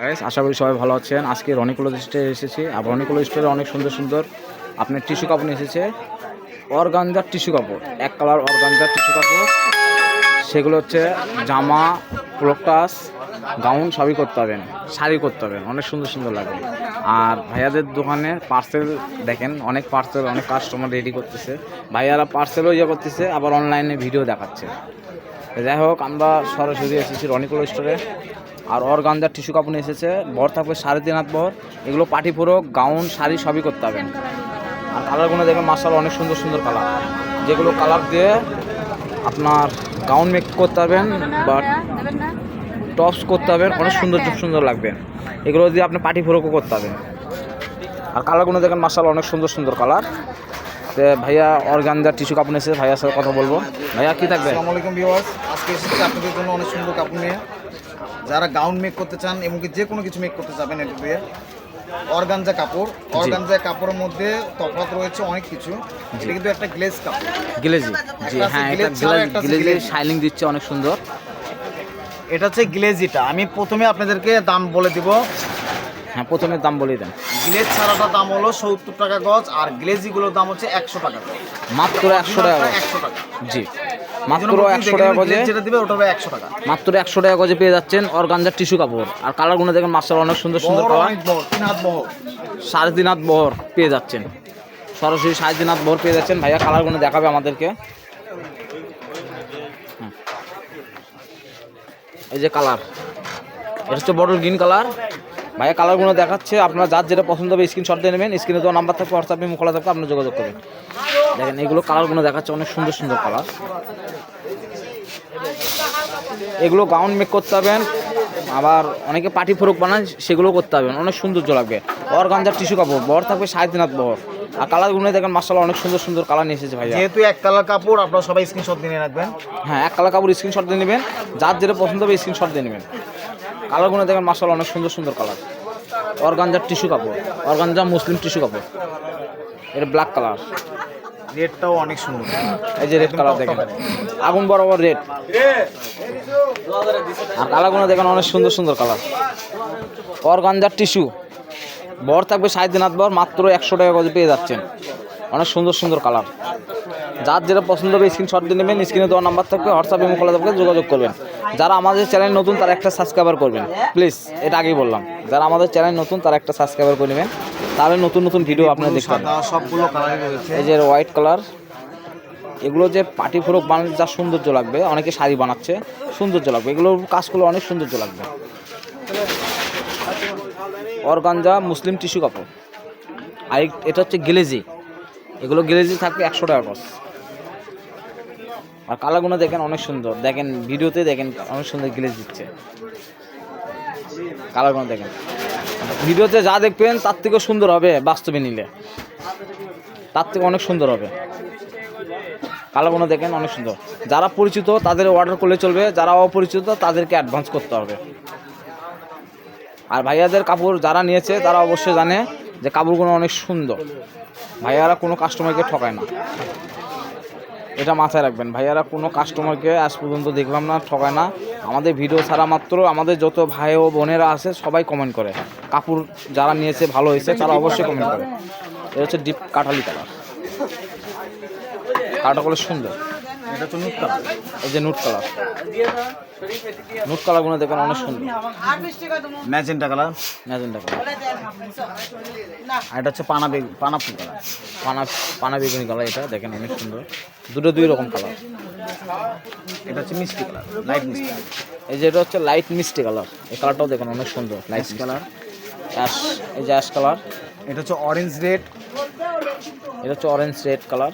Guys, আশা করি সবাই ভালো আছেন। আজকে রনি ক্লথ স্টোরে এসেছি। আর রনি ক্লথ স্টোরে অনেক সুন্দর সুন্দর আপনার টিস্যু কাপড় এসেছে। অর্গানজার টিস্যু কাপড়, এক কালার অর্গানজার টিস্যু কাপড়। সেগুলো হচ্ছে জামা, প্লোকটাস, গাউন সবই করতে হবেন, শাড়ি করতে হবেন, অনেক সুন্দর সুন্দর লাগবে। আর ভাইয়াদের দোকানে পার্সেল দেখেন, অনেক পার্সেল, অনেক কাস্টমার রেডি করতেছে। ভাইয়ারা পার্সেলও ইয়ে করতেছে, আবার অনলাইনে ভিডিও দেখাচ্ছে। যাই হোক, আমরা সরাসরি এসেছি রনি ক্লথ স্টোরে। আর অর্গানজার টিস্যু কাপড় এসেছে, বর থাকবে 3.5 হাত বহর। এগুলো পাটি ফোরক, গাউন, শাড়ি সবই করতে হবেন। আর কালারগুলো দেখেন মাশাআল্লাহ, অনেক সুন্দর সুন্দর কালার, যেগুলো কালার দিয়ে আপনার গাউন মেক করতে পারবেন বা টপস করতে হবেন, অনেক সুন্দর সুন্দর লাগবে। এগুলো দিয়ে আপনি পাটি ফোরকও করতে হবেন। আর কালারগুলো দেখেন মাশাআল্লাহ, অনেক সুন্দর সুন্দর কালার। তো ভাইয়া অর্গানজার টিস্যু কাপড় এসেছে, ভাইয়ার সাথে কথা বলবো। ভাইয়া কি থাকবে? আসসালামু আলাইকুম ভিউয়ার্স, আজকে এসেছি আপনাদের জন্য অনেক সুন্দর কাপড় নিয়ে। যারা গাউন মেক করতে চান এবং যে কোনো কিছু মেক করতে চাবেন, এটা দিয়ে অর্গানজা কাপড়। অর্গানজা কাপড়ের মধ্যে তফাৎ রয়েছে অনেক কিছু। এটা কিন্তু একটা গ্লেজ কাপড়, গ্লেজি। জি হ্যাঁ, এটা গ্লেজি শাইনিং দিচ্ছে, অনেক সুন্দর। এটা হচ্ছে গ্লেজিটা। আমি প্রথমে আপনাদেরকে দাম বলে দিব। হ্যাঁ, প্রথমে দাম বলে দেন। গ্লেজ ছাড়াটার দাম হলো 70 টাকা গজ, আর গ্লেজিগুলোর দাম হচ্ছে 100 টাকা গজ। মাত্র 100 টাকা। 100 টাকা। জি, মাত্র 100 টাকা গজে যেটা দিবে ওটা হবে 100 টাকা। মাত্র 100 টাকা গজে পেয়ে যাচ্ছেন অর্গানজার টিস্যু কাপড়। আর কালারগুলো দেখেন মাশাআল্লাহ, অনেক সুন্দর সুন্দর কালার। 3 হাত বহর, 3.5 হাত বহর পেয়ে যাচ্ছেন, সরাসরি 3.5 হাত বহর পেয়ে যাচ্ছেন। ভাইয়া কালারগুলো দেখাবে আমাদেরকে। এই যে কালার, এটা হচ্ছে বটল গ্রিন কালার। ভাইয়া কালারগুলো দেখাচ্ছে, আপনারা যার যেটা পছন্দ হবে স্ক্রিনশট দিয়ে নেবেন। স্ক্রিনে তো নাম্বার থাকবে, হোয়াটসঅ্যাপে খোলা থাকবে, আপনারা যোগাযোগ করবেন। দেখেন এগুলো কালারগুলো দেখাচ্ছে, অনেক সুন্দর সুন্দর কালার। এগুলো গাউন মেক করতে হবেন, আবার অনেকে পাটি ফোরক বানায়, সেগুলো করতে হবেন, অনেক সৌন্দর্য লাগবে। অর্গানজার টিস্যু কাপড়, বহর থাকবে 3.5 হাত বহর। আর কালারগুলো দেখেন মাশাআল্লাহ, অনেক সুন্দর সুন্দর কালার নিয়ে এসেছে ভাইয়া। যেহেতু এক কালার কাপড়, আপনারা সবাই স্ক্রিনশট দিয়ে রাখবেন। হ্যাঁ, এক কালার কাপড় স্ক্রিনশট দিয়ে নেবেন, যার যেটা পছন্দ হবে স্ক্রিনশট দিয়ে নেবেন। কালারগুলো দেখেন মাশাআল্লাহ, অনেক সুন্দর সুন্দর কালার। অর্গানজার টিস্যু কাপড়, অর্গানজা মুসলিম টিস্যু কাপড়। এটা ব্ল্যাক কালার, রেডটাও অনেক সুন্দর। এই যে রেড কালার দেখেন, আগুন বরাবর রেড। আর কালারগুলো দেখেন অনেক সুন্দর সুন্দর কালার। অর্গানজার টিস্যু, বর থাকবে 3.5 হাত বহর, মাত্র 100 টাকা গজে পেয়ে যাচ্ছেন, অনেক সুন্দর সুন্দর কালার। যার যেটা পছন্দ হবে স্ক্রিনশট দিয়ে নেবেন। স্ক্রিনে দেওয়া নাম্বার থাকবে, হোয়াটসঅ্যাপে খোলা থাকবে, যোগাযোগ করবেন। যারা আমাদের চ্যানেল নতুন তারা একটা সাবস্ক্রাইবার করবেন প্লিজ, এটা আগেই বললাম। যারা আমাদের চ্যানেল নতুন তারা একটা সাবস্ক্রাইবার করে নেবেন, তাহলে নতুন নতুন ভিডিও আপনারা দেখতে পাবেন। সবগুলো কালারই রয়েছে। এই যে হোয়াইট কালার, এগুলো যে পাটি ফোরক বানালে যা সৌন্দর্য লাগবে, অনেকে শাড়ি বানাচ্ছে, সৌন্দর্য লাগবে, এগুলোর কাজগুলো অনেক সৌন্দর্য লাগবে। অর্গানজা মুসলিম টিস্যু কাপড়। আর এটা হচ্ছে গ্লেজি, এগুলো গ্লেজি থাকবে 100 টাকা গজ। আর কালারগুলো দেখেন অনেক সুন্দর, দেখেন ভিডিওতে দেখেন অনেক সুন্দর গ্লেজ দিচ্ছে। কালারগুলো দেখেন, ভিডিওতে যা দেখবেন তার থেকেও সুন্দর হবে, বাস্তবে নিলে তার থেকে অনেক সুন্দর হবে। কালারগুলো দেখেন অনেক সুন্দর। যারা পরিচিত তাদের অর্ডার করলে চলবে, যারা অপরিচিত তাদেরকে অ্যাডভান্স করতে হবে। আর ভাইয়াদের কাপড় যারা নিয়েছে তারা অবশ্যই জানে যে কাপড়গুলো অনেক সুন্দর। ভাইয়ারা কোনো কাস্টমারকে ঠকায় না, এটা মাথায় রাখবেন। ভাইয়ারা কোনো কাস্টমারকে আজ পর্যন্ত দেখলাম না ঠকায় না। আমাদের ভিডিও ছাড়া মাত্র আমাদের যত ভাই ও বোনেরা আছে সবাই কমেন্ট করে, কাপড় যারা নিয়েছে ভালো হয়েছে তারা অবশ্যই কমেন্ট করে। এটা হচ্ছে ডিপ কাঠালি কালার, কালারটা করলে সুন্দর। এটা হচ্ছে নুট কালার। এই যে নুট কালার, নুট কালারগুলো দেখেন অনেক সুন্দর। Magenta colour, magenta colour. আর এটা হচ্ছে পানা ফুল কালার, পানা বেগুনি কালার। এটা দেখেন অনেক সুন্দর, দুটো দুই রকম কালার। এটা হচ্ছে মিষ্টি কালার, লাইট মিষ্টি। এই যে এটা হচ্ছে লাইট মিষ্টি কালার, এই কালারটাও দেখেন অনেক সুন্দর, লাইট কালার। অ্যাশ, এই যে অ্যাশ কালার। এটা হচ্ছে অরেঞ্জ রেড, এটা হচ্ছে অরেঞ্জ রেড কালার।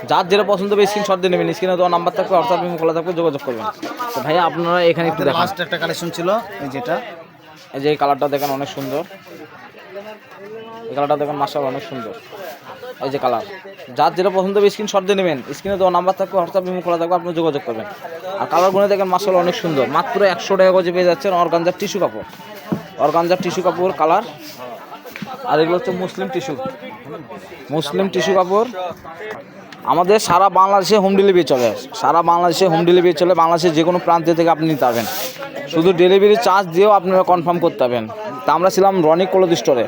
যার যেটা পছন্দ হবে স্ক্রিনশট দিয়ে নেবেন। স্ক্রিনে দেওয়া নাম্বার থাকবে, হোয়াটসঅ্যাপে খোলা থাকবে, যোগাযোগ করবেন। তো ভাইয়া আপনারা এখানে একটু দেখেন, লাস্ট একটা কালেকশন ছিল এই যেটা, এই যে এই কালারটা দেখেন অনেক সুন্দর। এই কালারটা দেখেন মাশাআল্লাহ অনেক সুন্দর। এই যে কালার, যার যেটা পছন্দ হবে স্ক্রিনশট দিয়ে নেবেন। স্ক্রিনে দেওয়া নাম্বার থাকবে, হোয়াটসঅ্যাপে খোলা থাকবে, আপনি যোগাযোগ করবেন। আর কালারগুলো দেখেন মাশাআল্লাহ অনেক সুন্দর, মাত্র 100 টাকা গজে পেয়ে যাচ্ছেন অর্গানজার টিস্যু কাপড়। অর্গানজার টিস্যু কাপড় কালার। আর এগুলো হচ্ছে মুসলিম টিস্যু, মুসলিম টিস্যু কাপড়। আমাদের সারা বাংলাদেশে হোম ডেলিভারি চলে, সারা বাংলাদেশে হোম ডেলিভারি চলে। বাংলাদেশের যে কোনো প্রান্ত থেকে আপনি নিতে পারবেন, শুধু ডেলিভারি চার্জ দিয়েও আপনারা কনফার্ম করতে পারবেন। তা আমরা ছিলাম রনি ক্লোথ স্টোরে।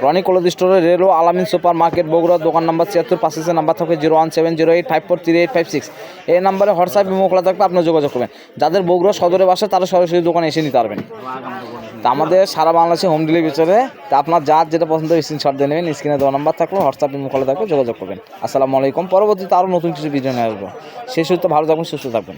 রনি ক্লোথ স্টোরে রেলো আলামিন সুপার মার্কেট বগুড়া, দোকান নাম্বার ৭৬, পাশে নাম্বার থাকে 01708543856। এই নাম্বারে হোয়াটসঅ্যাপ ইমো খোলা থাকবে, আপনারা যোগাযোগ করবেন। যাদের বগুড়া সদরে বাসা তারা সরাসরি দোকানে এসে নিতে পারবেন। তা আমাদের সারা বাংলাদেশে হোম ডেলিভারি চলে। তা আপনার যার যেটা পছন্দ স্ক্রিনশট দিয়ে নেবেন, স্ক্রিনে দেওয়া নাম্বার থাকলে হোয়াটসঅ্যাপ ইমো খোলা থাকবে, যোগাযোগ করবেন। আসসালামু আলাইকুম। পরবর্তীতে আরও নতুন কিছু ভিডিও নিয়ে আসবো। সেই সুস্থ ভালো থাকবেন, সুস্থ থাকবেন।